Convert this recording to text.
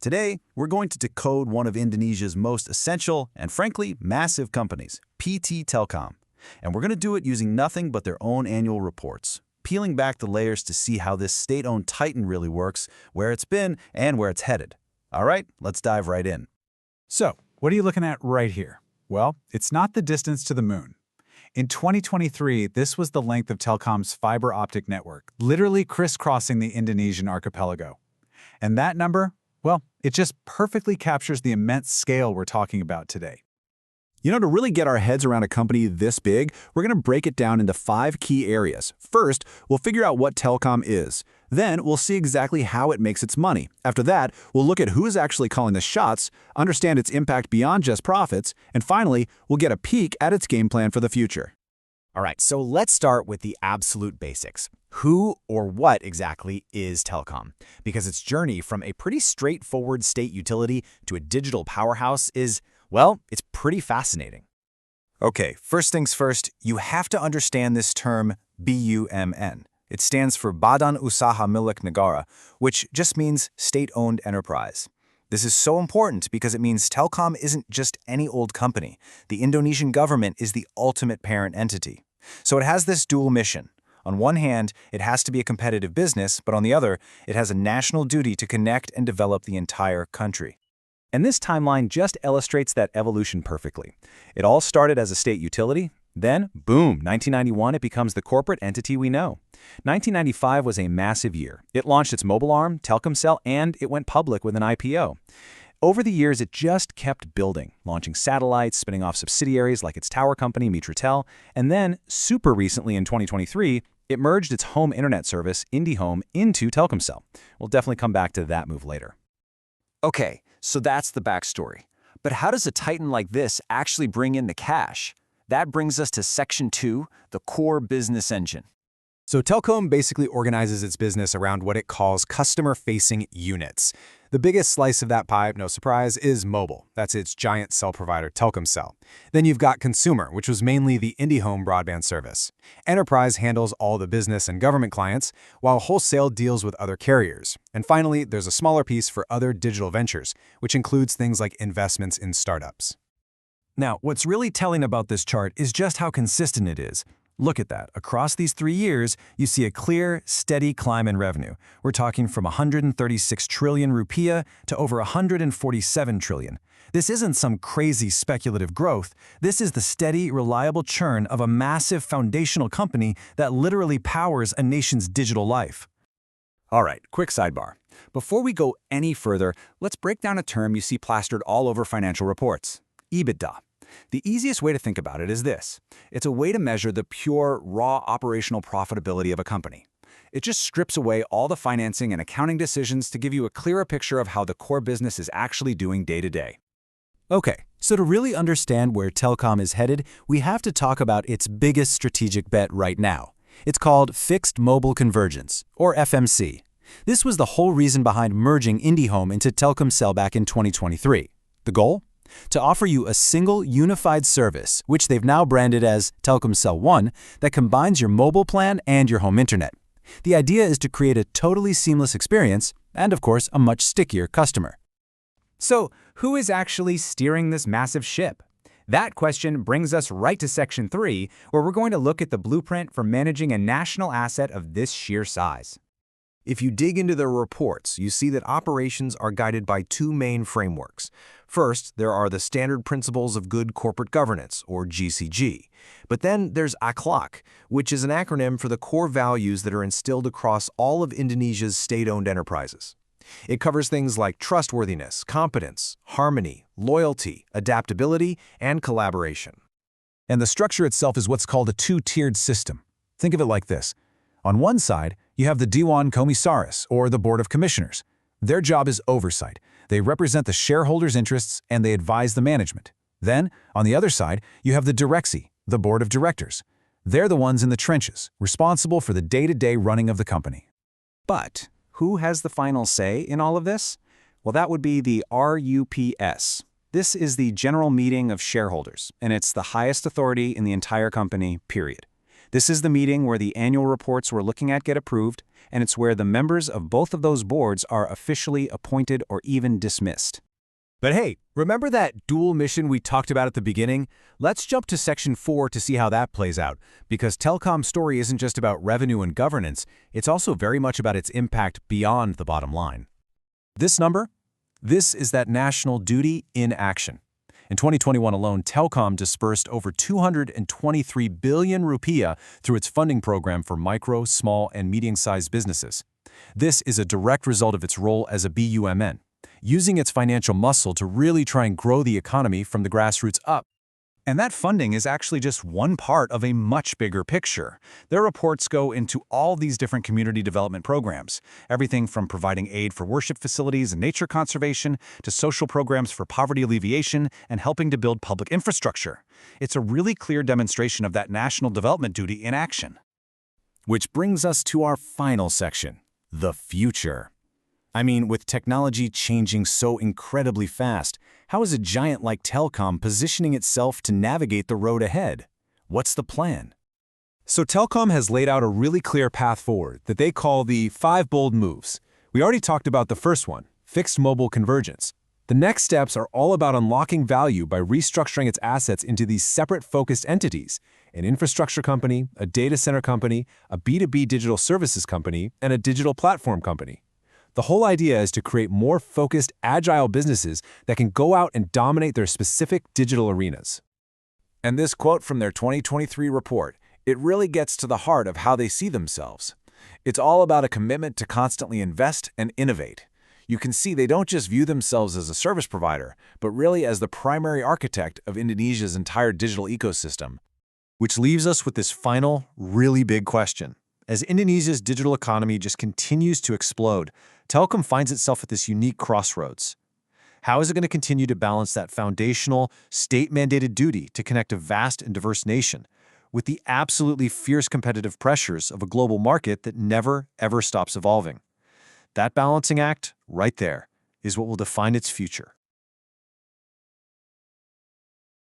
Today, we're going to decode one of Indonesia's most essential and frankly massive companies, PT Telkom. And we're going to do it using nothing but their own annual reports, peeling back the layers to see how this state-owned titan really works, where it's been, and where it's headed. All right, let's dive right in. So, what are you looking at right here? Well, it's not the distance to the moon. In 2023, this was the length of Telkom's fiber optic network, literally crisscrossing the Indonesian archipelago. And that number, well, it just perfectly captures the immense scale we're talking about today. To really get our heads around a company this big, we're going to break it down into 5 key areas. First, we'll figure out what Telkom is. Then, we'll see exactly how it makes its money. After that, we'll look at who is actually calling the shots, understand its impact beyond just profits, and finally, we'll get a peek at its game plan for the future. All right, so let's start with the absolute basics. Who or what exactly is Telkom? Because its journey from a pretty straightforward state utility to a digital powerhouse is, well, it's pretty fascinating. Okay, first things first, you have to understand this term BUMN. It stands for Badan Usaha Milik Negara, which just means state-owned enterprise. This is so important because it means Telkom isn't just any old company. The Indonesian government is the ultimate parent entity. So it has this dual mission. On one hand, it has to be a competitive business, but on the other, it has a national duty to connect and develop the entire country. And this timeline just illustrates that evolution perfectly. It all started as a state utility. Then, boom, 1991, it becomes the corporate entity we know. 1995 was a massive year. It launched its mobile arm, Telkomsel, and it went public with an IPO. Over the years, it just kept building, launching satellites, spinning off subsidiaries like its tower company, Mitratel, and then, super recently in 2023, it merged its home internet service, IndiHome, into Telkomsel. We'll definitely come back to that move later. Okay, so that's the backstory. But how does a titan like this actually bring in the cash? That brings us to Section 2, the core business engine. So Telkom basically organizes its business around what it calls customer-facing units. The biggest slice of that pie, no surprise, is mobile. That's its giant cell provider, Telkomsel. Then you've got consumer, which was mainly the IndiHome broadband service. Enterprise handles all the business and government clients, while wholesale deals with other carriers. And finally, there's a smaller piece for other digital ventures, which includes things like investments in startups. Now, what's really telling about this chart is just how consistent it is. Look at that. Across these 3 years, you see a clear, steady climb in revenue. We're talking from 136 trillion rupiah to over 147 trillion. This isn't some crazy speculative growth. This is the steady, reliable churn of a massive foundational company that literally powers a nation's digital life. All right, quick sidebar. Before we go any further, let's break down a term you see plastered all over financial reports: EBITDA. The easiest way to think about it is this. It's a way to measure the pure, raw operational profitability of a company. It just strips away all the financing and accounting decisions to give you a clearer picture of how the core business is actually doing day to day. Okay, so to really understand where Telkom is headed, we have to talk about its biggest strategic bet right now. It's called Fixed Mobile Convergence, or FMC. This was the whole reason behind merging IndiHome into Telkomsel back in 2023. The goal? To offer you a single unified service, which they've now branded as Telkomsel One, that combines your mobile plan and your home internet. The idea is to create a totally seamless experience and, of course, a much stickier customer. So, who is actually steering this massive ship? That question brings us right to Section 3, where we're going to look at the blueprint for managing a national asset of this sheer size. If you dig into their reports, you see that operations are guided by 2 main frameworks. First, there are the Standard Principles of Good Corporate Governance, or GCG. But then there's Akhlak, which is an acronym for the core values that are instilled across all of Indonesia's state-owned enterprises. It covers things like trustworthiness, competence, harmony, loyalty, adaptability, and collaboration. And the structure itself is what's called a 2-tiered system. Think of it like this. On one side, you have the Dewan Komisaris, or the Board of Commissioners. Their job is oversight. They represent the shareholders' interests and they advise the management. Then, on the other side, you have the Direksi, the Board of Directors. They're the ones in the trenches, responsible for the day-to-day running of the company. But who has the final say in all of this? Well, that would be the RUPS. This is the General Meeting of Shareholders, and it's the highest authority in the entire company, period. This is the meeting where the annual reports we're looking at get approved, and it's where the members of both of those boards are officially appointed or even dismissed. But hey, remember that dual mission we talked about at the beginning? Let's jump to Section 4 to see how that plays out, because Telkom's story isn't just about revenue and governance, it's also very much about its impact beyond the bottom line. This number? This is that national duty in action. In 2021 alone, Telkom dispersed over 223 billion rupiah through its funding program for micro, small, and medium-sized businesses. This is a direct result of its role as a BUMN, using its financial muscle to really try and grow the economy from the grassroots up. And that funding is actually just one part of a much bigger picture. Their reports go into all these different community development programs, everything from providing aid for worship facilities and nature conservation to social programs for poverty alleviation and helping to build public infrastructure. It's a really clear demonstration of that national development duty in action. Which brings us to our final section, the future. I mean, with technology changing so incredibly fast, how is a giant like Telkom positioning itself to navigate the road ahead? What's the plan? So Telkom has laid out a really clear path forward that they call the 5 bold moves. We already talked about the first one, fixed mobile convergence. The next steps are all about unlocking value by restructuring its assets into these separate focused entities: an infrastructure company, a data center company, a B2B digital services company, and a digital platform company. The whole idea is to create more focused, agile businesses that can go out and dominate their specific digital arenas. And this quote from their 2023 report, it really gets to the heart of how they see themselves. It's all about a commitment to constantly invest and innovate. You can see they don't just view themselves as a service provider, but really as the primary architect of Indonesia's entire digital ecosystem. Which leaves us with this final, really big question. As Indonesia's digital economy just continues to explode, Telkom finds itself at this unique crossroads. How is it going to continue to balance that foundational, state-mandated duty to connect a vast and diverse nation with the absolutely fierce competitive pressures of a global market that never, ever stops evolving? That balancing act, right there, is what will define its future.